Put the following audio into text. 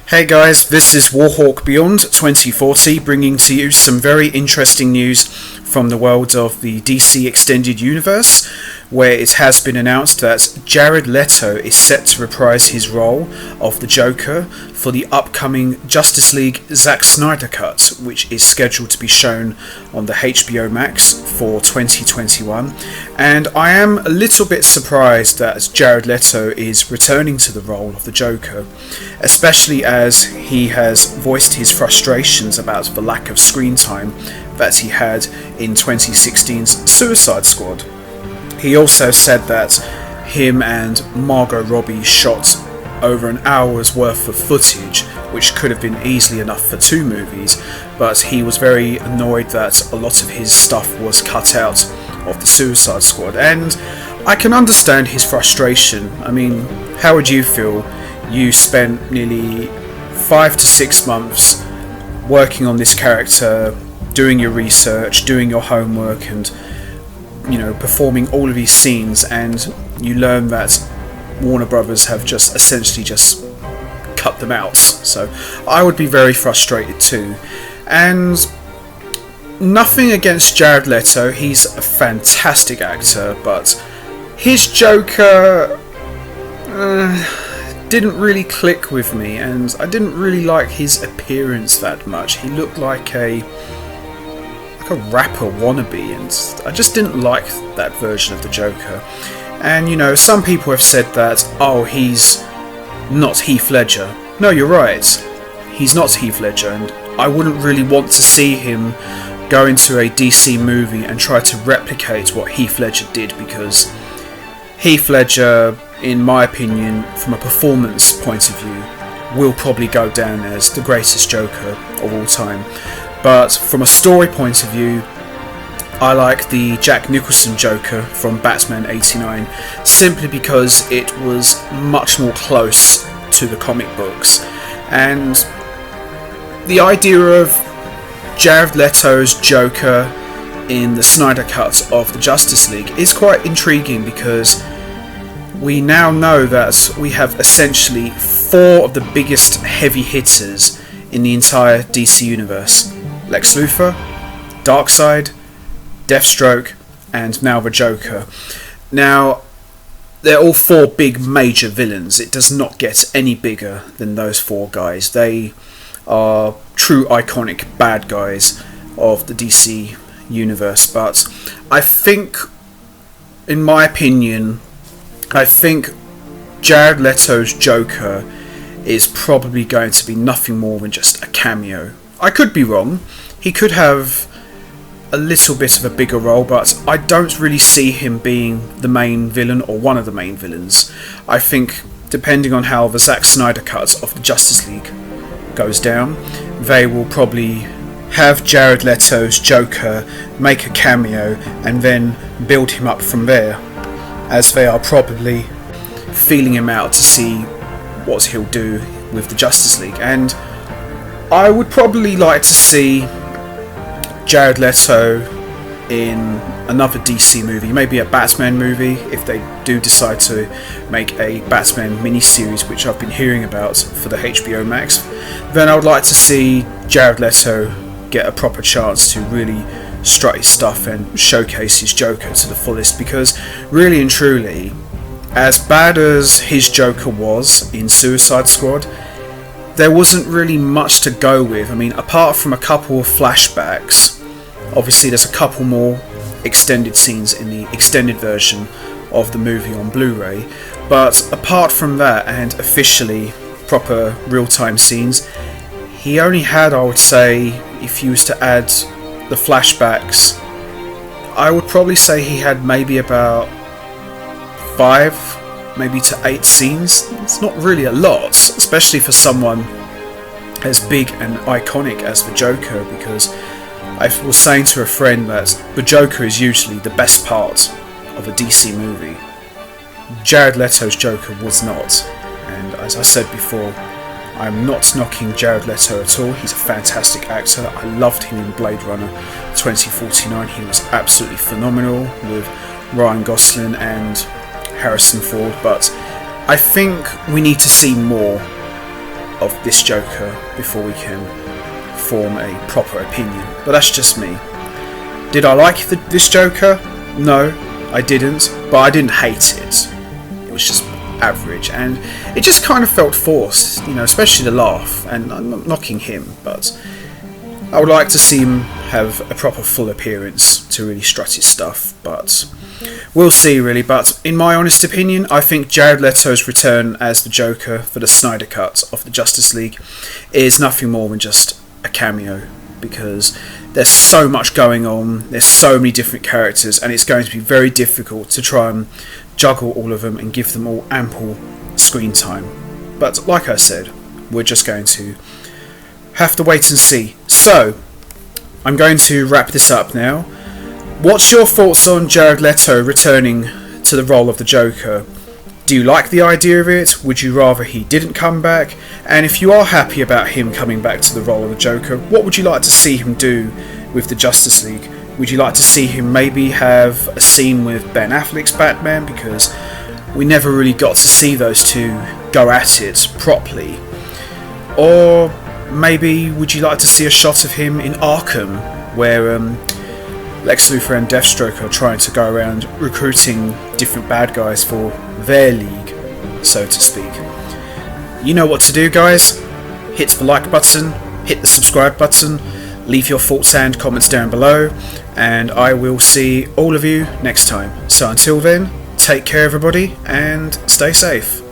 Hey guys, this is Warhawk Beyond 2040 bringing to you some very interesting news from the world of the DC Extended Universe, where it has been announced that Jared Leto is set to reprise his role of the Joker for the upcoming Justice League Zack Snyder cut, which is scheduled to be shown on the HBO Max for 2021. And I am a little bit surprised that Jared Leto is returning to the role of the Joker, especially as he has voiced his frustrations about the lack of screen time that he had in 2016's Suicide Squad. He also said that him and Margot Robbie shot over an hour's worth of footage, which could have been easily enough for 2 movies, but he was very annoyed that a lot of his stuff was cut out of the Suicide Squad. And I can understand his frustration. I mean, how would you feel? You spent nearly 5 to 6 months working on this character, doing your research, doing your homework, and performing all of these scenes, and you learn that Warner Brothers have just essentially just cut them out. So I would be very frustrated too. And nothing against Jared Leto, he's a fantastic actor, but his Joker didn't really click with me, and I didn't really like his appearance that much. He looked like a rapper wannabe, and I just didn't like that version of the Joker. And some people have said that, oh, he's not Heath Ledger. No, you're right, he's not Heath Ledger, and I wouldn't really want to see him go into a DC movie and try to replicate what Heath Ledger did, because Heath Ledger, in my opinion, from a performance point of view, will probably go down as the greatest Joker of all time. But from a story point of view, I like the Jack Nicholson Joker from Batman 89, simply because it was much more close to the comic books. And the idea of Jared Leto's Joker in the Snyder cut of the Justice League is quite intriguing, because we now know that we have essentially 4 of the biggest heavy hitters in the entire DC universe. Lex Luthor, Darkseid, Deathstroke, and now the Joker. Now, they're all 4 big major villains. It does not get any bigger than those 4 guys. They are true iconic bad guys of the DC universe. But I think, in my opinion, Jared Leto's Joker is probably going to be nothing more than just a cameo. I could be wrong. He could have a little bit of a bigger role, but I don't really see him being the main villain or one of the main villains. I think, depending on how the Zack Snyder cut of the Justice League goes down, they will probably have Jared Leto's Joker make a cameo and then build him up from there, as they are probably feeling him out to see what he'll do with the Justice League. And I would probably like to see Jared Leto in another DC movie, maybe a Batman movie, if they do decide to make a Batman miniseries, which I've been hearing about for the HBO Max. Then I would like to see Jared Leto get a proper chance to really strut his stuff and showcase his Joker to the fullest, because really and truly, as bad as his Joker was in Suicide Squad, there wasn't really much to go with. I mean, apart from a couple of flashbacks, obviously there's a couple more extended scenes in the extended version of the movie on Blu-ray, but apart from that, and officially proper real-time scenes, he only had, I would say, if you was to add the flashbacks, I would probably say he had maybe about 5, maybe to 8 scenes. It's not really a lot, especially for someone as big and iconic as the Joker, because I was saying to a friend that the Joker is usually the best part of a DC movie. Jared Leto's Joker was not, and as I said before, I'm not knocking Jared Leto at all. He's a fantastic actor. I loved him in Blade Runner 2049. He was absolutely phenomenal with Ryan Gosling and Harrison Ford, but I think we need to see more of this Joker before we can form a proper opinion. But that's just me. Did I like this Joker? No, I didn't, but I didn't hate it. It was just average, and it just kind of felt forced, especially the laugh. And I'm not knocking him, but I would like to see him have a proper full appearance to really strut his stuff, but we'll see really. But in my honest opinion, I think Jared Leto's return as the Joker for the Snyder Cut of the Justice League is nothing more than just a cameo, because there's so much going on, there's so many different characters, and it's going to be very difficult to try and juggle all of them and give them all ample screen time. But like I said, we're just going to have to wait and see. So, I'm going to wrap this up now. What's your thoughts on Jared Leto returning to the role of the Joker? Do you like the idea of it? Would you rather he didn't come back? And if you are happy about him coming back to the role of the Joker, what would you like to see him do with the Justice League? Would you like to see him maybe have a scene with Ben Affleck's Batman? Because we never really got to see those two go at it properly. Or maybe would you like to see a shot of him in Arkham, where Lex Luthor and Deathstroke are trying to go around recruiting different bad guys for their league, so to speak. You know what to do, guys. Hit the like button, hit the subscribe button, leave your thoughts and comments down below, and I will see all of you next time. So until then, take care everybody, and stay safe.